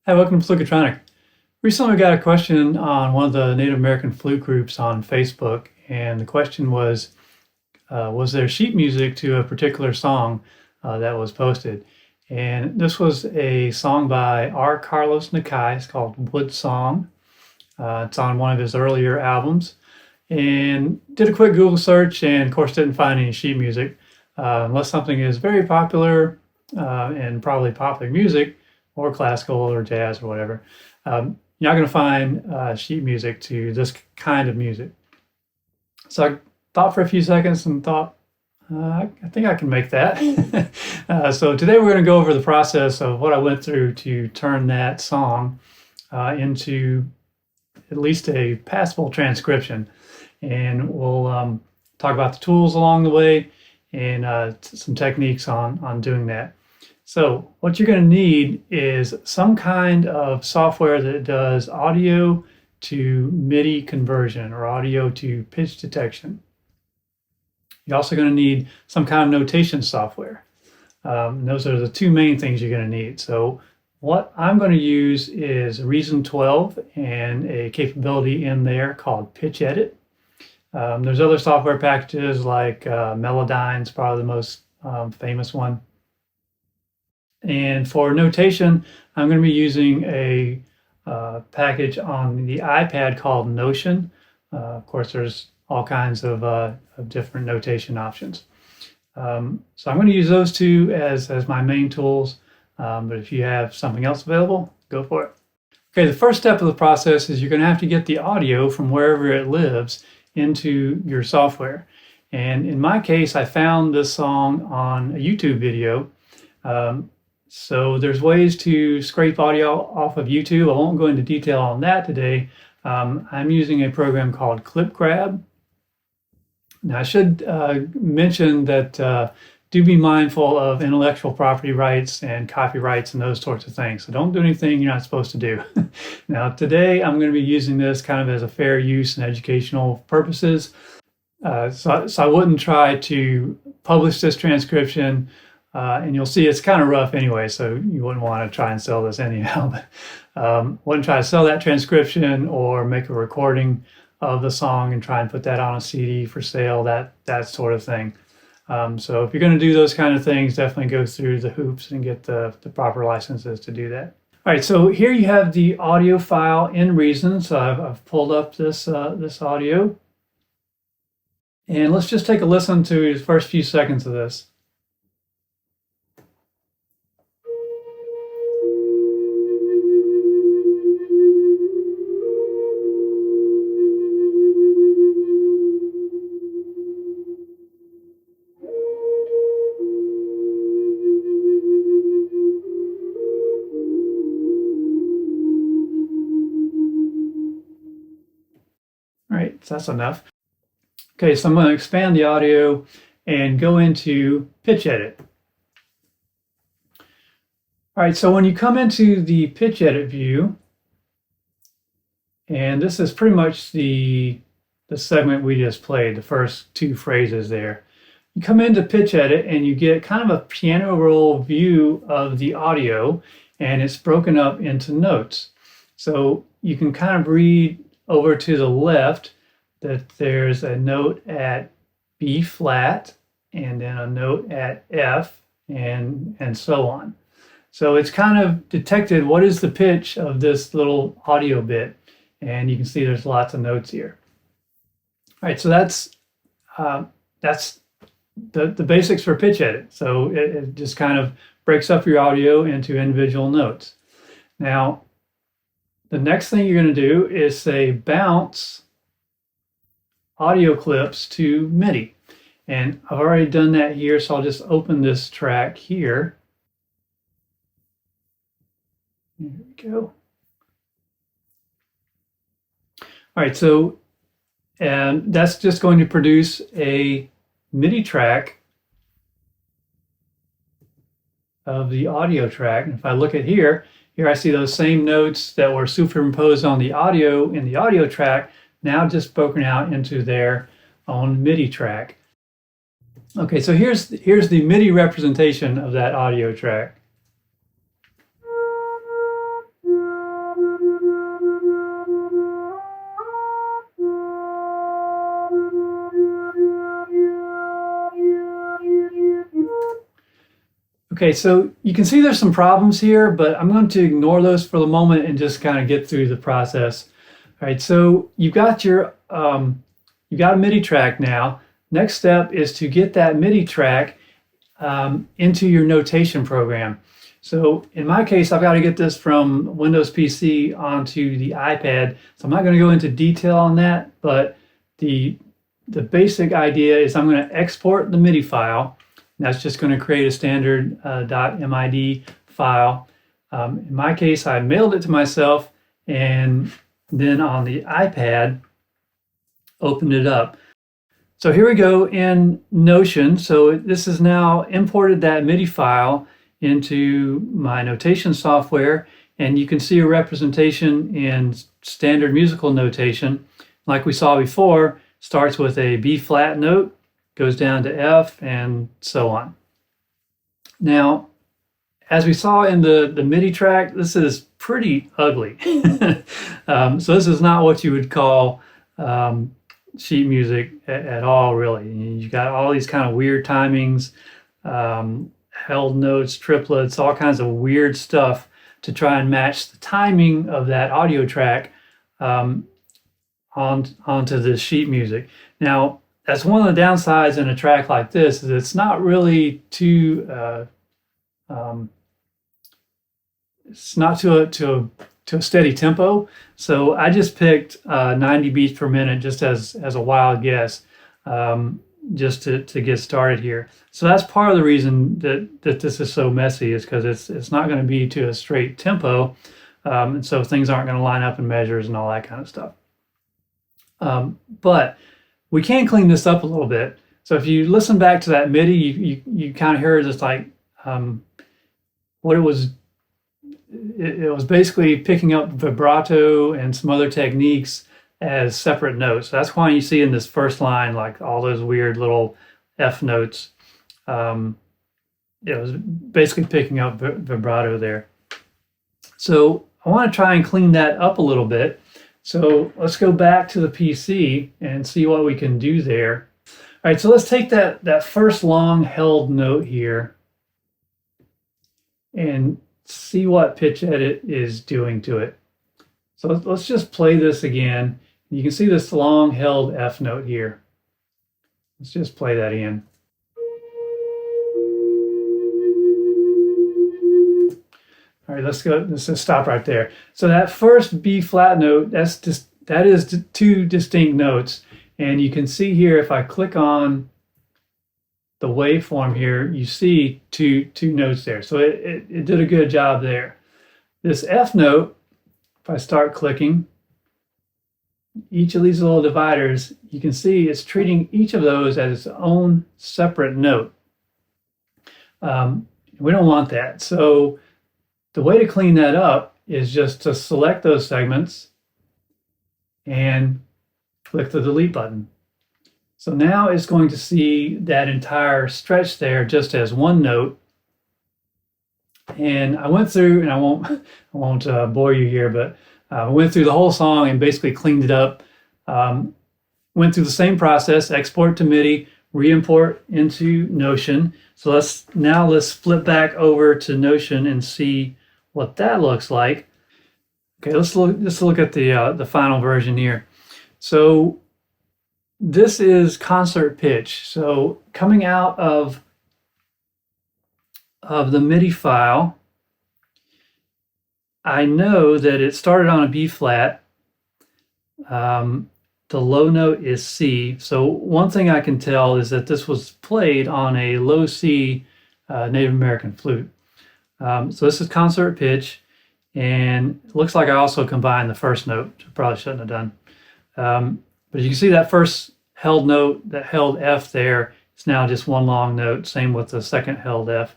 Hi, welcome to Fluketronic. Recently we got a question on one of the Native American flute groups on Facebook, and the question was there sheet music to a particular song that was posted? And this was a song by R. Carlos Nakai. It's called Woodsong. It's on one of his earlier albums. And did a quick Google search and of course didn't find any sheet music. Unless something is very popular and probably popular music, or classical or jazz or whatever, you're not going to find sheet music to this kind of music. So I thought for a few seconds and thought, I think I can make that. So today we're going to go over the process of what I went through to turn that song into at least a passable transcription. And we'll talk about the tools along the way and some techniques on doing that. So what you're going to need is some kind of software that does audio to MIDI conversion or audio to pitch detection. You're also going to need some kind of notation software. Those are the two main things you're going to need. So what I'm going to use is Reason 12 and a capability in there called Pitch Edit. There's other software packages like Melodyne's probably the most famous one. And for notation, I'm going to be using a package on the iPad called Notion. Of course, there's all kinds of different notation options. So I'm going to use those two as my main tools. But if you have something else available, go for it. Okay, the first step of the process is you're going to have to get the audio from wherever it lives into your software. And in my case, I found this song on a YouTube video. So there's ways to scrape audio off of YouTube. I won't go into detail on that today. I'm using a program called ClipGrab. Now I should mention that do be mindful of intellectual property rights and copyrights and those sorts of things. So don't do anything you're not supposed to do. Now today I'm going to be using this kind of as a fair use and educational purposes. So I wouldn't try to publish this transcription. And you'll see it's kind of rough anyway, so you wouldn't want to try and sell this anyhow. But wouldn't try to sell that transcription or make a recording of the song and try and put that on a CD for sale, that sort of thing. So if you're going to do those kind of things, definitely go through the hoops and get the proper licenses to do that. All right, so here you have the audio file in Reason. So I've pulled up this audio. And let's just take a listen to the first few seconds of this. All right, so that's enough. Okay, so I'm going to expand the audio and go into Pitch Edit. All right, so when you come into the Pitch Edit view, and this is pretty much the segment we just played, the first two phrases there. You come into Pitch Edit and you get kind of a piano roll view of the audio, and it's broken up into notes. So you can kind of read over to the left that there's a note at B flat and then a note at F and so on. So it's kind of detected what is the pitch of this little audio bit, and you can see there's lots of notes here. All right, so that's the basics for Pitch Edit. So it just kind of breaks up your audio into individual notes. Now, the next thing you're going to do is say bounce audio clips to MIDI. And I've already done that here, so I'll just open this track here. There we go. All right, so that's just going to produce a MIDI track of the audio track. And if I look at here I see those same notes that were superimposed on the audio in the audio track, now just broken out into their own MIDI track. Okay, so here's the MIDI representation of that audio track. Okay, so you can see there's some problems here, but I'm going to ignore those for the moment and just kind of get through the process. All right, so you've got a MIDI track now. Next step is to get that MIDI track into your notation program. So in my case, I've got to get this from Windows PC onto the iPad. So I'm not going to go into detail on that, but the basic idea is I'm going to export the MIDI file. That's just going to create a standard .mid file. In my case, I mailed it to myself and then on the iPad, opened it up. So here we go in Notion. So this has now imported that MIDI file into my notation software, and you can see a representation in standard musical notation. Like we saw before, starts with a B flat note, goes down to F, and so on. Now, as we saw in the MIDI track, this is pretty ugly. So this is not what you would call sheet music at all, really. You got all these kind of weird timings, held notes, triplets, all kinds of weird stuff to try and match the timing of that audio track onto the sheet music. Now, that's one of the downsides in a track like this, is it's not really too it's not to a steady tempo. So I just picked 90 beats per minute just as a wild guess, just to get started here. So that's part of the reason that this is so messy, is because it's not going to be to a straight tempo, and so things aren't going to line up in measures and all that kind of stuff. But we can clean this up a little bit. So if you listen back to that MIDI, you kind of hear just like what it was. It was basically picking up vibrato and some other techniques as separate notes. So that's why you see in this first line, like all those weird little F notes. It was basically picking up vibrato there. So I want to try and clean that up a little bit. So let's go back to the PC and see what we can do there. All right, so let's take that first long held note here and see what Pitch Edit is doing to it. So let's just play this again. You can see this long held F note here. Let's just play that again. All right, let's just stop right there. So that first B flat note, that is two distinct notes. And you can see here, if I click on the waveform here, you see two notes there. So it did a good job there. This F note, if I start clicking, each of these little dividers, you can see it's treating each of those as its own separate note. We don't want that. So the way to clean that up is just to select those segments and click the delete button. So now it's going to see that entire stretch there just as one note. And I went through, and I won't bore you here, but I went through the whole song and basically cleaned it up. Went through the same process: export to MIDI, re-import into Notion. So let's flip back over to Notion and see what that looks like. Okay, let's look at the final version here. So this is concert pitch. So coming out of the MIDI file, I know that it started on a B flat. The low note is C. So one thing I can tell is that this was played on a low C Native American flute. So this is concert pitch, and it looks like I also combined the first note, which I probably shouldn't have done. But you can see that first held note, that held F there, it's now just one long note. Same with the second held F.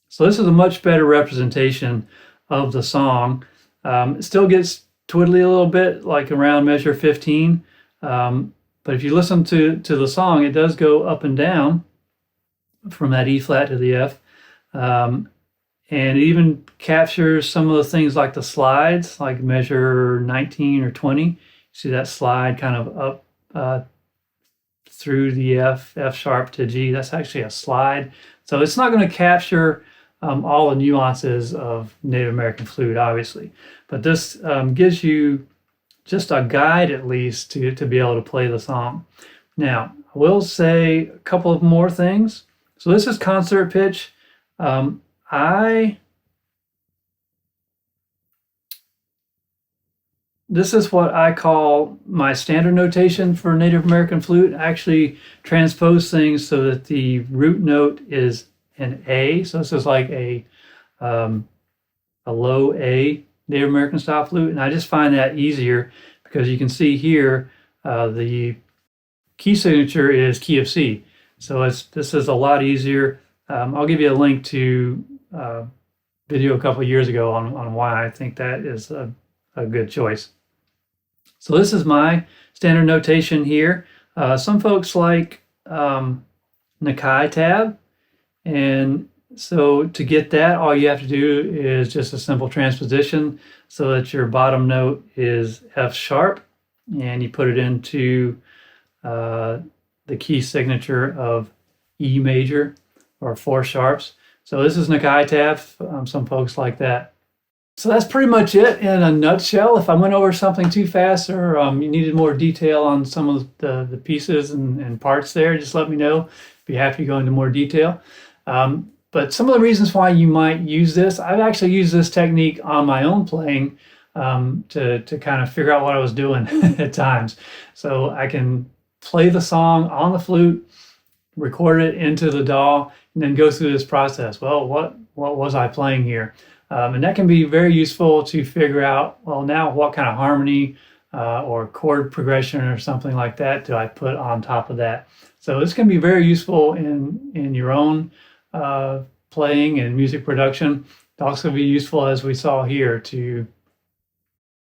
So this is a much better representation of the song. It still gets twiddly a little bit, like around measure 15. But if you listen to the song, it does go up and down from that E flat to the F. And it even captures some of the things like the slides, like measure 19 or 20. See that slide kind of up through the F sharp to G. That's actually a slide. So it's not going to capture all the nuances of Native American flute, obviously. But this gives you just a guide, at least, to be able to play the song. Now, I will say a couple of more things. So this is concert pitch. This is what I call my standard notation for Native American flute. I actually transpose things so that the root note is an A. So this is like a low A Native American style flute. And I just find that easier because you can see here the key signature is key of C. So this is a lot easier. I'll give you a link to a video a couple of years ago on why I think that is a good choice. So this is my standard notation here. Some folks like Nakai tab. And so to get that, all you have to do is just a simple transposition so that your bottom note is F sharp, and you put it into the key signature of E major or 4 sharps. So this is Nakai tab. Some folks like that. So that's pretty much it in a nutshell. If I went over something too fast or you needed more detail on some of the pieces and parts there, just let me know. Be happy to go into more detail. But some of the reasons why you might use this, I've actually used this technique on my own playing to kind of figure out what I was doing at times. So I can play the song on the flute, record it into the DAW, and then go through this process. Well, what was I playing here? And that can be very useful to figure out, well, now what kind of harmony or chord progression or something like that do I put on top of that? So this can be very useful in your own playing and music production. It also be useful, as we saw here, to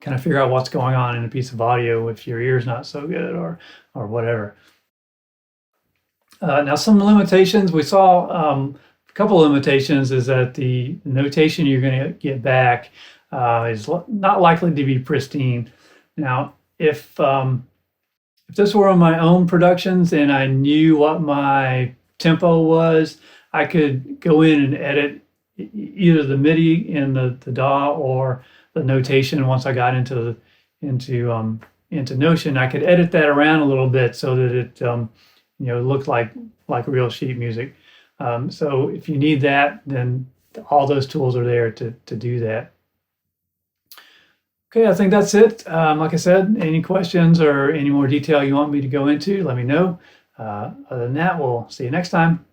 kind of figure out what's going on in a piece of audio if your ear's not so good or whatever. Now, some limitations. We saw a couple of limitations is that the notation you're going to get back is not likely to be pristine. Now, if this were on my own productions and I knew what my tempo was, I could go in and edit either the MIDI in the DAW or the notation. Once I got into Notion, I could edit that around a little bit so that it looked like real sheet music. So if you need that, then all those tools are there to do that. Okay, I think that's it. Like I said, any questions or any more detail you want me to go into, let me know. Other than that, we'll see you next time.